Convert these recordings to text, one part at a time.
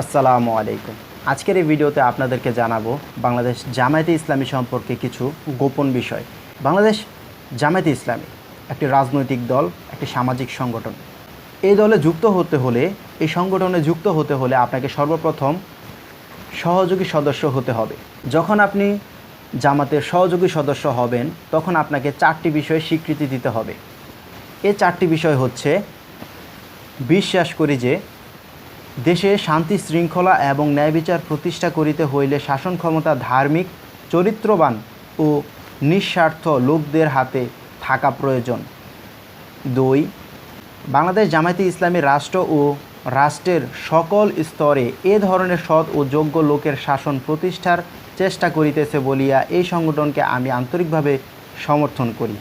আসসালামু আলাইকুম। আজকের এই ভিডিওতে আপনাদেরকে জানাবো বাংলাদেশ জামায়াতে ইসলামী সম্পর্কে কিছু গোপন বিষয়। বাংলাদেশ জামায়াতে ইসলামী একটি রাজনৈতিক দল, একটি সামাজিক সংগঠন। এই দলে যুক্ত হতে হলে, এই সংগঠনে যুক্ত হতে হলে আপনাকে সর্বপ্রথম সহযোগী সদস্য হতে হবে। যখন আপনি জামাতের সহযোগী সদস্য হবেন, তখন আপনাকে 4টি বিষয়ে স্বীকৃতি দিতে হবে। এই 4টি বিষয় হচ্ছে: বিশ্বাস করি যে দেশে শান্তি শৃঙ্খলা এবং ন্যায় বিচার প্রতিষ্ঠা করিতে হইলে শাসন ক্ষমতা ধার্মিক, চরিত্রবান ও নিঃস্বার্থ লোকদের হাতে থাকা প্রয়োজন। 2, বাংলাদেশ জামায়াতে ইসলামী রাষ্ট্র ও রাষ্ট্রের সকল স্তরে এ ধরনের সৎ ও যোগ্য লোকের শাসন প্রতিষ্ঠার চেষ্টা করিতেছে বলিয়া এই সংগঠনকে আমি আন্তরিকভাবে সমর্থন করি।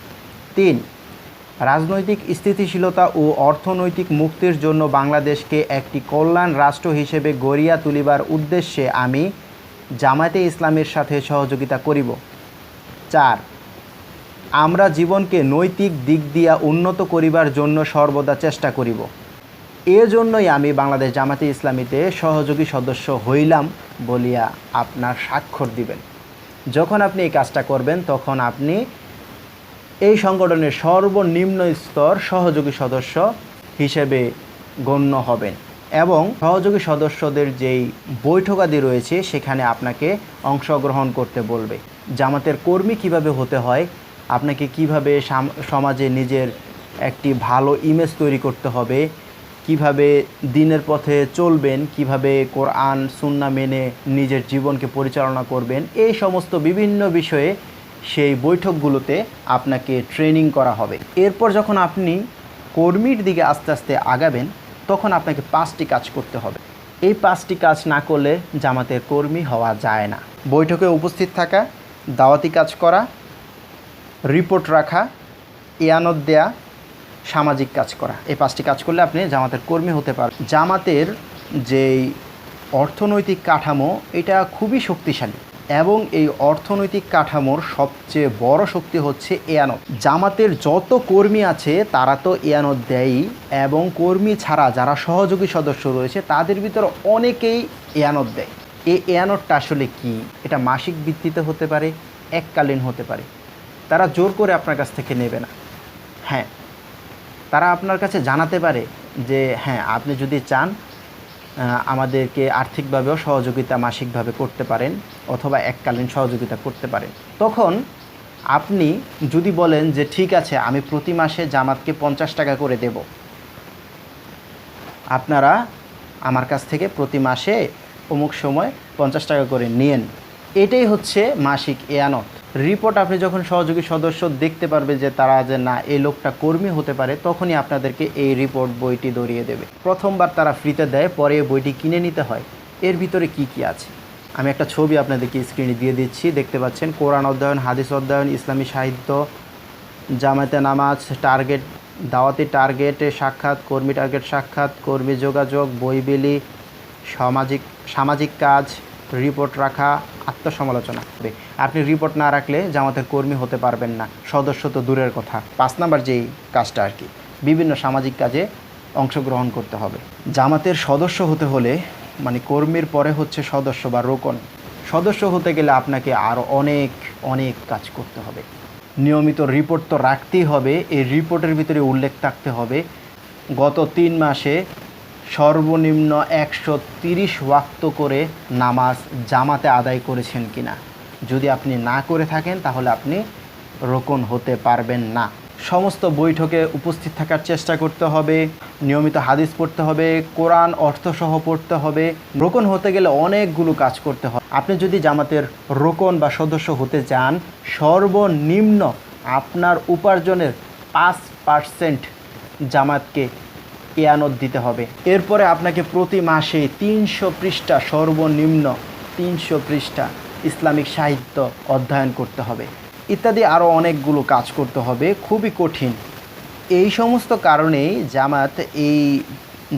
3, রাজনৈতিক স্থিতিশীলতা ও অর্থনৈতিক মুক্তির জন্য বাংলাদেশকে একটি কল্যাণ রাষ্ট্র হিসেবে গড়িয়া তুলিবার উদ্দেশ্যে আমি জামায়াতে ইসলামের সাথে সহযোগিতা করিব। 4, আমরা জীবনকে নৈতিক দিক দিয়া উন্নত করিবার জন্য সর্বদা চেষ্টা করিব। এজন্যই আমি বাংলাদেশ জামায়াতে ইসলামীতে সহযোগী সদস্য হইলাম বলিয়া আপনার স্বাক্ষর দিবেন। যখন আপনি এই কাজটা করবেন, তখন আপনি এই সংগঠনের সর্বনিম্ন স্তর সহযোগী সদস্য হিসেবে গণ্য হবেন এবং সহযোগী সদস্যদের যেই বৈঠকাদি রয়েছে সেখানে আপনাকে অংশগ্রহণ করতে বলবে। জামাতের কর্মী কিভাবে হতে হয়, আপনাকে কিভাবে সমাজে নিজের একটি ভালো ইমেজ তৈরি করতে হবে, কিভাবে দিনের পথে চলবেন, কিভাবে কোরআন সুন্নাহ মেনে নিজের জীবনকে পরিচালনা করবেন, এই সমস্ত বিভিন্ন বিষয়ে সেই বৈঠকগুলোতে আপনাকে ট্রেনিং করা হবে। এরপর যখন আপনি কর্মীর দিকে আস্তে আস্তে আগাবেন, তখন আপনাকে 5টি কাজ করতে হবে। এই 5টি কাজ না করলে জামাতের কর্মী হওয়া যায় না। বৈঠকে উপস্থিত থাকা, দাওয়াতি কাজ করা, রিপোর্ট রাখা, ইয়ানত দেয়া, সামাজিক কাজ করা। এই 5টি কাজ করলে আপনি জামাতের কর্মী হতে পারবেন। জামাতের যেই অর্থনৈতিক কাঠামো, এটা খুবই শক্তিশালী এবং এই অর্থনৈতিক কাঠামোর সবচেয়ে বড় শক্তি হচ্ছে এয়ানত। জামাতের যত কর্মী আছে তারা তো এয়ানত দেয়ই, এবং কর্মী ছাড়া যারা সহযোগী সদস্য রয়েছে তাদের ভিতরে অনেকেই এয়ানত দেয়। এই এয়ানতটা আসলে কি? এটা মাসিক ভিত্তিতে হতে পারে, এককালীন হতে পারে। তারা জোর করে আপনার কাছ থেকে নেবে না। হ্যাঁ, তারা আপনার কাছে জানাতে পারে যে হ্যাঁ, আপনি যদি চান আমাদেরকে আর্থিকভাবেও সহযোগিতা মাসিকভাবে করতে পারেন, অথবা এককালীন সহযোগিতা করতে পারেন। তখন আপনি যদি বলেন যে ঠিক আছে, আমি প্রতি মাসে জামাতকে 50 টাকা করে দেব, আপনারা আমার কাছ থেকে প্রতি মাসে অমুক সময় 50 টাকা করে নিয়েন, এটাই হচ্ছে মাসিক এয়ানত। রিপোর্ট আপনি যখন সহযোগী সদস্য দেখতে পারবে যে তারা যে না, এই লোকটা কর্মী হতে পারে, তখনই আপনাদেরকে এই রিপোর্ট বইটি ধরিয়ে দেবে। প্রথমবার তারা ফ্রিতে দেয়, পরে এই বইটি কিনে নিতে হয়। এর ভিতরে কি কি আছে আমি একটা ছবি আপনাদেরকে স্ক্রিনে দিয়ে দিচ্ছি, দেখতে পাচ্ছেন। কোরআন অধ্যয়ন, হাদিস অধ্যয়ন, ইসলামী সাহিত্য, জামায়াতে নামাজ, টার্গেট, দাওয়াতি টার্গেটে সাক্ষাৎ, কর্মী টার্গেট সাক্ষাৎ, কর্মী যোগাযোগ, বইবিলি, সামাজিক কাজ, রিপোর্ট রাখা, আত্মসমালোচনা। আপনি রিপোর্ট না রাখলে জামাতের কর্মী হতে পারবেন না, সদস্য তো দূরের কথা। 5 নাম্বার যেই কাজটা আর কি, বিভিন্ন সামাজিক কাজে অংশগ্রহণ করতে হবে। জামাতের সদস্য হতে হলে, মানে কর্মীর পরে হচ্ছে সদস্য বা রোকন। সদস্য হতে গেলে আপনাকে আরও অনেক কাজ করতে হবে। নিয়মিত রিপোর্ট তো রাখতেই হবে। এই রিপোর্টের ভিতরে উল্লেখ থাকতে হবে গত 3 মাসে সর্বনিম্ন 130 ওয়াক্ত করে নামাজ জামাতে আদায় করেছেন কিনা। যদি আপনি না করে থাকেন তাহলে আপনি রোকন হতে পারবেন না। সমস্ত বৈঠকে উপস্থিত থাকার চেষ্টা করতে হবে, নিয়মিত হাদিস পড়তে হবে, কোরআন অর্থসহ পড়তে হবে। রোকন হতে গেলে অনেকগুলো কাজ করতে হবে। আপনি যদি জামাতের রোকন বা সদস্য হতে চান, সর্বনিম্ন আপনার উপার্জনের 5% জামাতকে এয়ানত দিতে হবে। এরপরে আপনাকে প্রতি মাসে 300 পৃষ্ঠা, সর্বনিম্ন 300 পৃষ্ঠা ইসলামিক সাহিত্য অধ্যয়ন করতে হবে, ইত্যাদি আরও অনেকগুলো কাজ করতে হবে, খুবই কঠিন। এই সমস্ত কারণেই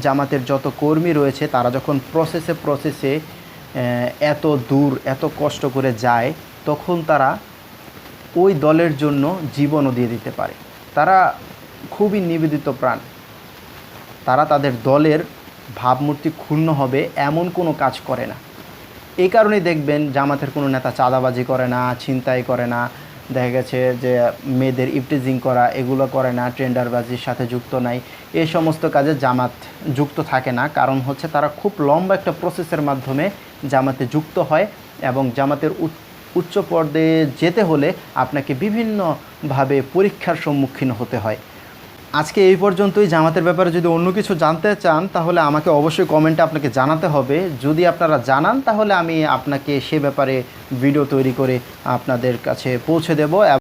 জামাতের যত কর্মী রয়েছে তারা যখন প্রসেসে এত দূর এত কষ্ট করে যায়, তখন তারা ওই দলের জন্য জীবনও দিয়ে দিতে পারে। তারা খুবই নিবেদিত প্রাণ। তারা তাদের দলের ভাবমূর্তি ক্ষুণ্ণ হবে এমন কোনো কাজ করে না। এই কারণেই দেখবেন জামাতের কোনো নেতা চাঁদাবাজি করে না, ছিনতাই করে না, দেখা গেছে যে মেয়েদের ইফটিজিং করা এগুলো করে না, টেন্ডারবাজির সাথে যুক্ত নাই। এই সমস্ত কাজে জামাত যুক্ত থাকে না, কারণ হচ্ছে তারা খুব লম্বা একটা প্রসেসের মাধ্যমে জামাতে যুক্ত হয় এবং জামাতের উচ্চ পর্যায়ে যেতে হলে আপনাকে বিভিন্নভাবে পরীক্ষার সম্মুখীন হতে হয়। আজকে এই পর্যন্তই। জামাতের ব্যাপারে যদি অন্য কিছু জানতে চান তাহলে আমাকে অবশ্যই কমেন্টে আপনাকে জানাতে হবে। যদি আপনারা জানান তাহলে আমি আপনাকে সে ব্যাপারে ভিডিও তৈরি করে আপনাদের কাছে পৌঁছে দেব।